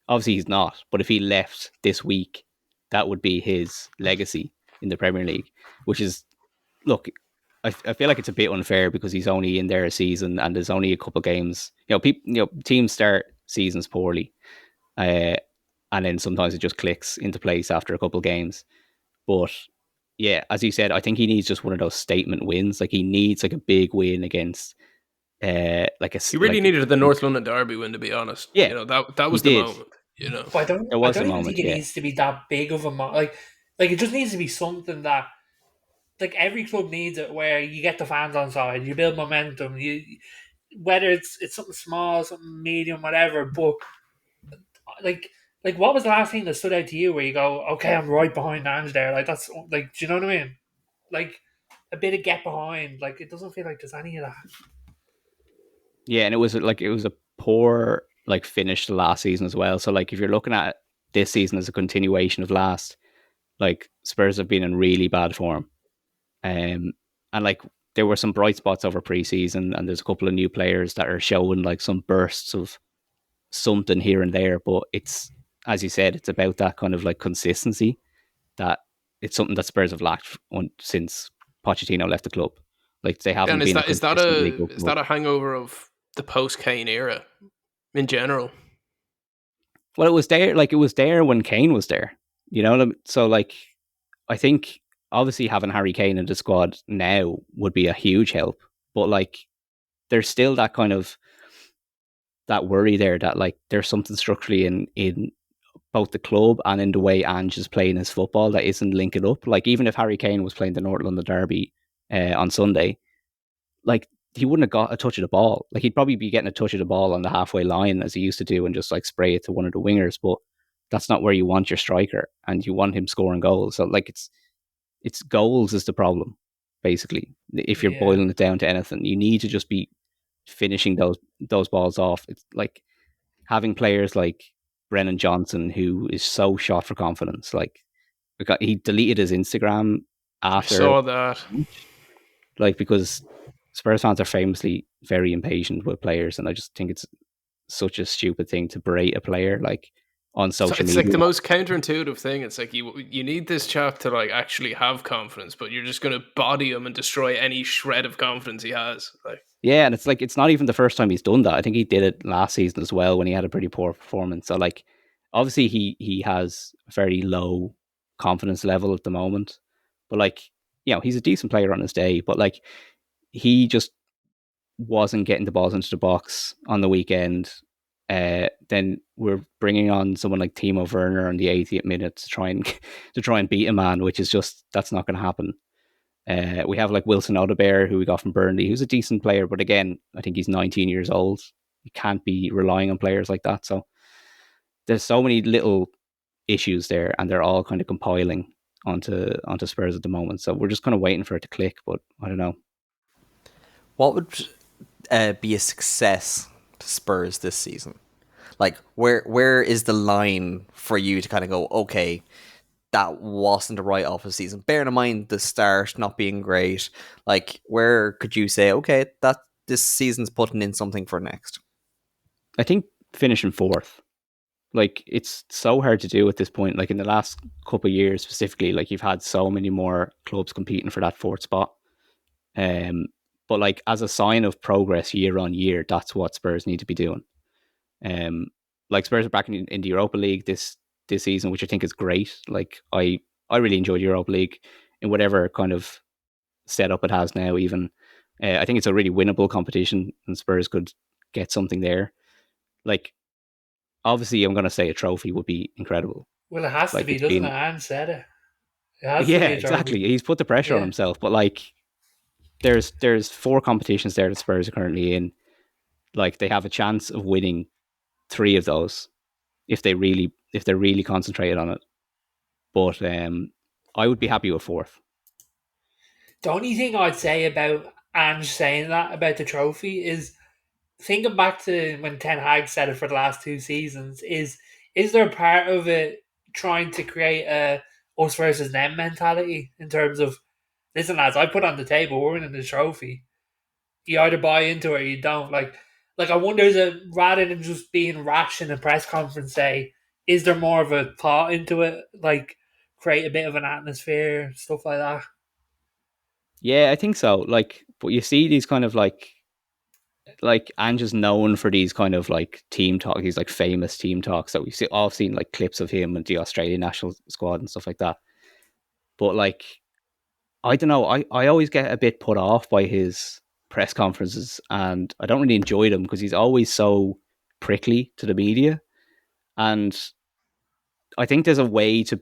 obviously he's not, but if he left this week, that would be his legacy in the Premier League. Which is, look, I feel like it's a bit unfair because he's only in there a season and there's only a couple of games. Teams start seasons poorly, and then sometimes it just clicks into place after a couple of games. But yeah, as you said, I think he needs just one of those statement wins. Like he needs like a big win against he really needed the North London derby win, to be honest. Yeah, that was the moment. But I don't even think it needs to be that big of a like it just needs to be something that like every club needs it, where you get the fans on side, you build momentum, whether it's something small, something medium, whatever. But like what was the last thing that stood out to you where you go, okay, I'm right behind Ange there? Like that's like, do you know what I mean? Like a bit of get behind. Like it doesn't feel like there's any of that. Yeah, and it was a poor like finish to last season as well. So like if you're looking at this season as a continuation of last, like Spurs have been in really bad form. And like there were some bright spots over pre-season, and there's a couple of new players that are showing like some bursts of something here and there. But it's, as you said, it's about that kind of like consistency that it's something that Spurs have lacked since Pochettino left the club. Like they haven't been. Is that a hangover of the post-Kane era in general? Well, it was there. Like it was there when Kane was there. You know, so like I think obviously having Harry Kane in the squad now would be a huge help. But like there's still that kind of that worry there that like there's something structurally in both the club and in the way Ange is playing his football that isn't linking up. Like even if Harry Kane was playing the North London derby on Sunday, like he wouldn't have got a touch of the ball. Like he'd probably be getting a touch of the ball on the halfway line as he used to do and just like spray it to one of the wingers. But that's not where you want your striker, and you want him scoring goals. So like it's goals is the problem, basically. If you're boiling it down to anything, you need to just be finishing those balls off. It's like having players like Brennan Johnson, who is so shot for confidence. Like he deleted his Instagram after. I saw that. Like because Spurs fans are famously very impatient with players, and I just think it's such a stupid thing to berate a player like on social media. It's like the most counterintuitive thing. It's like you need this chap to like actually have confidence, but you're just going to body him and destroy any shred of confidence he has. Like yeah, and it's like it's not even the first time he's done that. I think he did it last season as well when he had a pretty poor performance. So like obviously he has a very low confidence level at the moment, but like he's a decent player on his day, but like he just wasn't getting the balls into the box on the weekend. then we're bringing on someone like Timo Werner on the 80th minute to try and to try and beat a man, which is just that's not going to happen. We have like Wilson Odebear, who we got from Burnley, who's a decent player, but again, I think he's 19 years old. You can't be relying on players like that. So there's so many little issues there, and they're all kind of compiling onto Spurs at the moment. So we're just kind of waiting for it to click, but I don't know. What would be a success to Spurs this season? Like, where is the line for you to kind of go, okay, that wasn't a write-off of the season? Bearing in mind the start not being great, like, where could you say, okay, that this season's putting in something for next? I think finishing fourth. Like, it's so hard to do at this point. Like, in the last couple of years specifically, like, you've had so many more clubs competing for that fourth spot. But like, as a sign of progress year on year, that's what Spurs need to be doing. Like, Spurs are back in the Europa League this season, which I think is great. Like, I really enjoyed Europa League in whatever kind of setup it has now. Even I think it's a really winnable competition, and Spurs could get something there. Like, obviously, I'm going to say a trophy would be incredible. Well, it has to Like, be, it's doesn't been, it? Anne said it. It has to yeah, be a exactly. trophy. He's put the pressure on Yeah. himself, but like, there's 4 competitions there that Spurs are currently in. Like, they have a chance of winning 3 of those if they're really concentrated on it. But I would be happy with fourth. The only thing I'd say about Ange saying that about the trophy is thinking back to when Ten Hag said it for the last 2 seasons, is there part of it trying to create a us versus them mentality in terms of, listen lads, I put on the table, we're winning the trophy. You either buy into it or you don't. Like I wonder, is it, rather than just being rash in a press conference, say, is there more of a thought into it? Like, create a bit of an atmosphere, stuff like that. Yeah, I think so. Like, but you see these kind of like Ange is known for these kind of like team talk, these like famous team talks that we've all seen like clips of him and the Australian national squad and stuff like that. But like, I don't know, I always get a bit put off by his press conferences, and I don't really enjoy them because he's always so prickly to the media. And I think there's a way to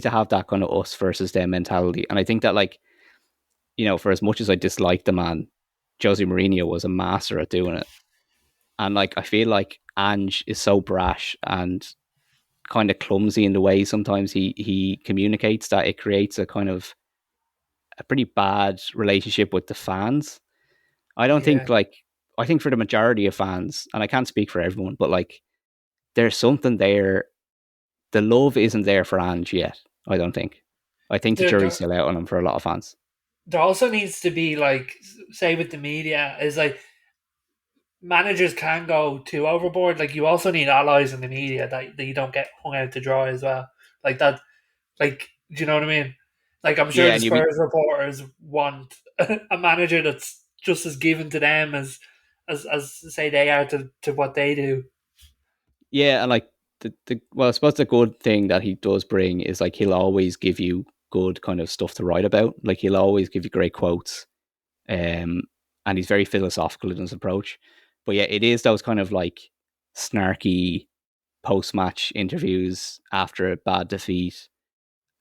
have that kind of us versus them mentality. And I think that, like, for as much as I dislike the man, Jose Mourinho was a master at doing it. And like, I feel like Ange is so brash and kind of clumsy in the way sometimes he communicates, that it creates a kind of a pretty bad relationship with the fans. I don't Yeah. think, like, I think for the majority of fans, and I can't speak for everyone, but like, there's something there. The love isn't there for Ange yet, I don't think. I think the There, jury's there, still out on him for a lot of fans. there also needs to be, like, say with the media, is like, managers can go too overboard. Like, you also need allies in the media that you don't get hung out to dry as well. Like that, like, do you know what I mean? Like, I'm sure Yeah, the and you mean, Spurs reporters want a manager that's just as given to them as say they are to what they do. yeah, and like, well, I suppose the good thing that he does bring is, like, he'll always give you good kind of stuff to write about. Like, he'll always give you great quotes, um, and he's very philosophical in his approach. But yeah, it is those kind of like snarky post-match interviews after a bad defeat,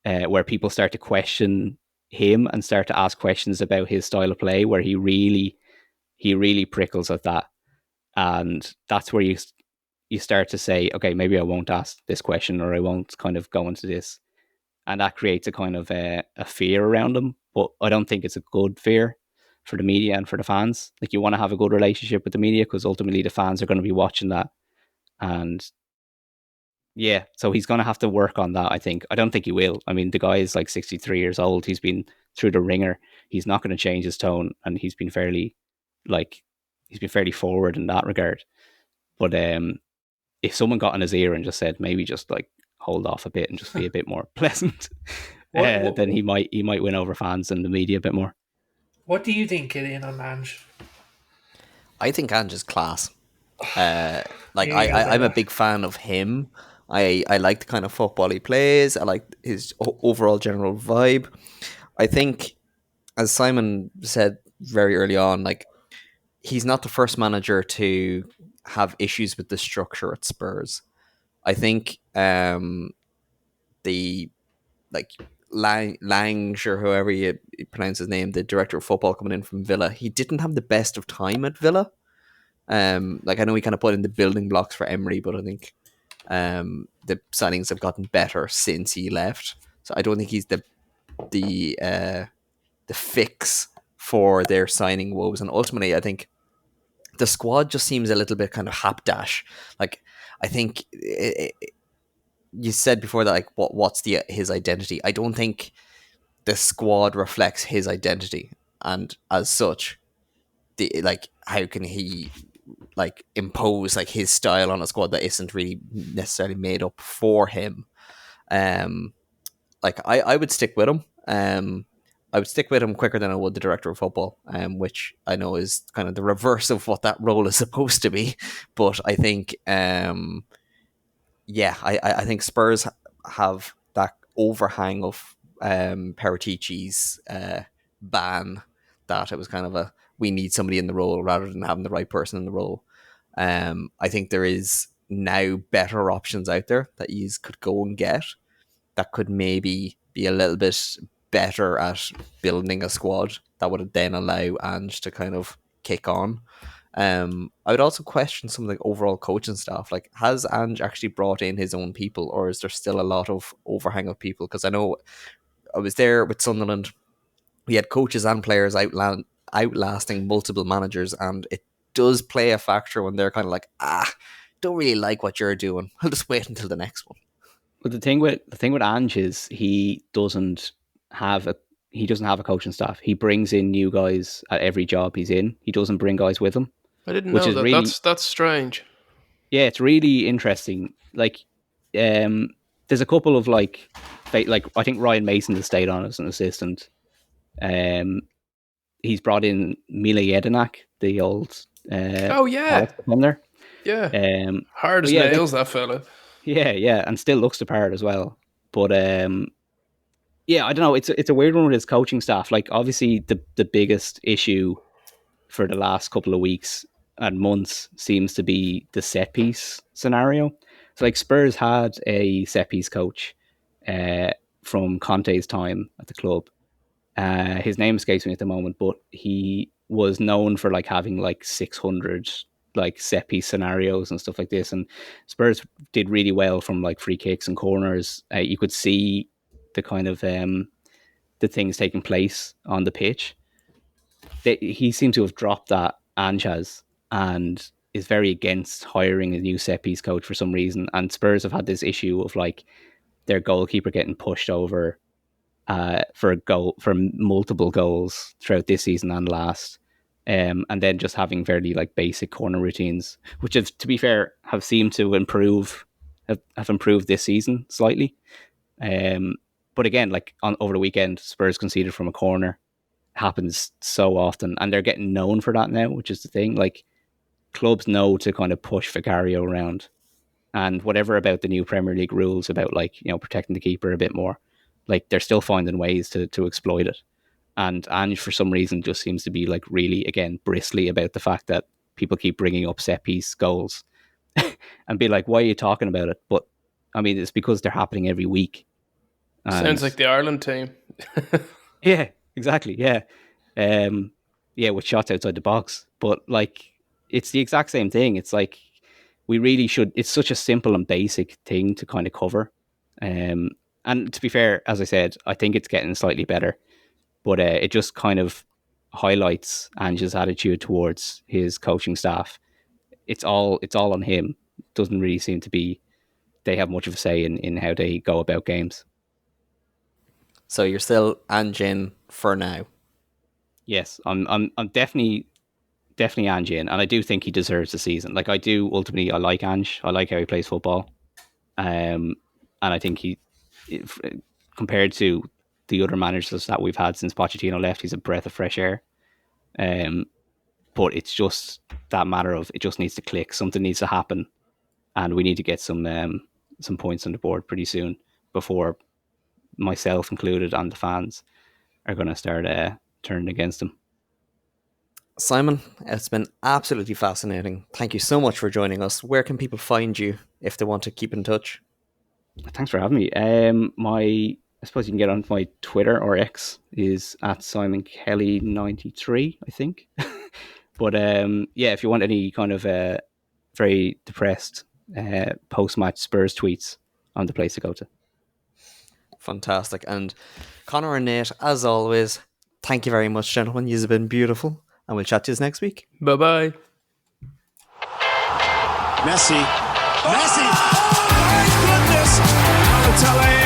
where people start to question him and start to ask questions about his style of play, where he really prickles at that, and that's where you start to say, okay, maybe I won't ask this question, or I won't kind of go into this, and that creates a kind of a fear around him. But I don't think it's a good fear for the media and for the fans. Like, you want to have a good relationship with the media because ultimately the fans are going to be watching that, and yeah, so he's going to have to work on that, I think. I don't think he will. I mean, the guy is like 63 years old. He's been through the ringer. He's not going to change his tone, and like, he's been fairly forward in that regard. But if someone got in his ear and just said, maybe just like hold off a bit and just be a bit more pleasant, What then what he might win over fans and the media a bit more. what do you think, Killian, on Ange? I think Ange is class. Like, Here you go, I'm a brother. big fan of him. I like the kind of football he plays. I like his overall general vibe. I think, as Simon said very early on, like, he's not the first manager to have issues with the structure at Spurs. I think the like Lange or however you pronounce his name, the director of football coming in from Villa, he didn't have the best of time at Villa. Like I know he kind of put in the building blocks for Emery, but I think the signings have gotten better since he left. So I don't think he's the fix for their signing woes. And ultimately, I think the squad just seems a little bit kind of hapdash. Like I think you said before that, like what's his identity? I don't think the squad reflects his identity, and as such, how can he like impose like his style on a squad that isn't really necessarily made up for him? Like I would stick with him. I would stick with him quicker than I would the director of football, which I know is kind of the reverse of what that role is supposed to be. But I think, I think Spurs have that overhang of Paratici's ban, that it was kind of we need somebody in the role rather than having the right person in the role. I think there is now better options out there that you could go and get that could maybe be a little bit better at building a squad that would then allow Ange to kind of kick on. I would also question some of the overall coaching staff. Like, has Ange actually brought in his own people, or is there still a lot of overhang of people? Because I know I was there with Sunderland. We had coaches and players outlasting multiple managers, and it does play a factor when they're kind of like, don't really like what you're doing. I'll just wait until the next one. But the thing with Ange is he doesn't have a coaching staff. He brings in new guys at every job he's in. He doesn't bring guys with him. I didn't which know is that. Really, that's strange. Yeah, it's really interesting. Like, there's a couple of like I think Ryan Mason has stayed on as an assistant. He's brought in Mila Jedinak, the old Oh yeah, there. yeah. Hard as nails, that fella. Yeah, and still looks the part as well. But I don't know. It's a weird one with his coaching staff. Like, obviously, the biggest issue for the last couple of weeks and months seems to be the set piece scenario. So, like, Spurs had a set piece coach from Conte's time at the club. His name escapes me at the moment, but he was known for like having like 600 like set piece scenarios and stuff like this. And Spurs did really well from like free kicks and corners. You could see the kind of the things taking place on the pitch. He seemed to have dropped that, Ange has, and is very against hiring a new set piece coach for some reason. And Spurs have had this issue of like their goalkeeper getting pushed over for multiple goals throughout this season and last, and then just having very like basic corner routines, which have, to be fair, have seemed to have improved this season slightly. But again, like over the weekend, Spurs conceded from a corner. Happens so often, and they're getting known for that now, which is the thing. Like, clubs know to kind of push Vicario around, and whatever about the new Premier League rules about like protecting the keeper a bit more, like they're still finding ways to exploit it. And Ange, for some reason, just seems to be like really, again, bristly about the fact that people keep bringing up set piece goals and be like, why are you talking about it? But I mean, it's because they're happening every week. Sounds like the Ireland team. Yeah, exactly. Yeah. With shots outside the box. But like, it's the exact same thing. It's like, we really should, it's such a simple and basic thing to kind of cover. And to be fair, as I said, I think it's getting slightly better, but it just kind of highlights Ange's attitude towards his coaching staff. It's all on him. Doesn't really seem to be they have much of a say in how they go about games. So you're still Ange in for now? Yes, I'm definitely Ange in, and I do think he deserves the season. Like, I do ultimately, I like Ange. I like how he plays football, and I think compared to the other managers that we've had since Pochettino left, he's a breath of fresh air. But it's just that matter of it just needs to click. Something needs to happen, and we need to get some points on the board pretty soon before myself included and the fans are going to start turning against him. Simon, it's been absolutely fascinating. Thank you so much for joining us. Where can people find you if they want to keep in touch? Thanks for having me. I suppose you can get on my Twitter or X is at Simon Kelly 93, I think. But yeah, if you want any kind of very depressed post-match Spurs tweets, I'm the place to go to. Fantastic. And Connor and Nate, as always, thank you very much, gentlemen. You've been beautiful. And we'll chat to you next week. Bye-bye. Messi. Oh my goodness! Balotelli.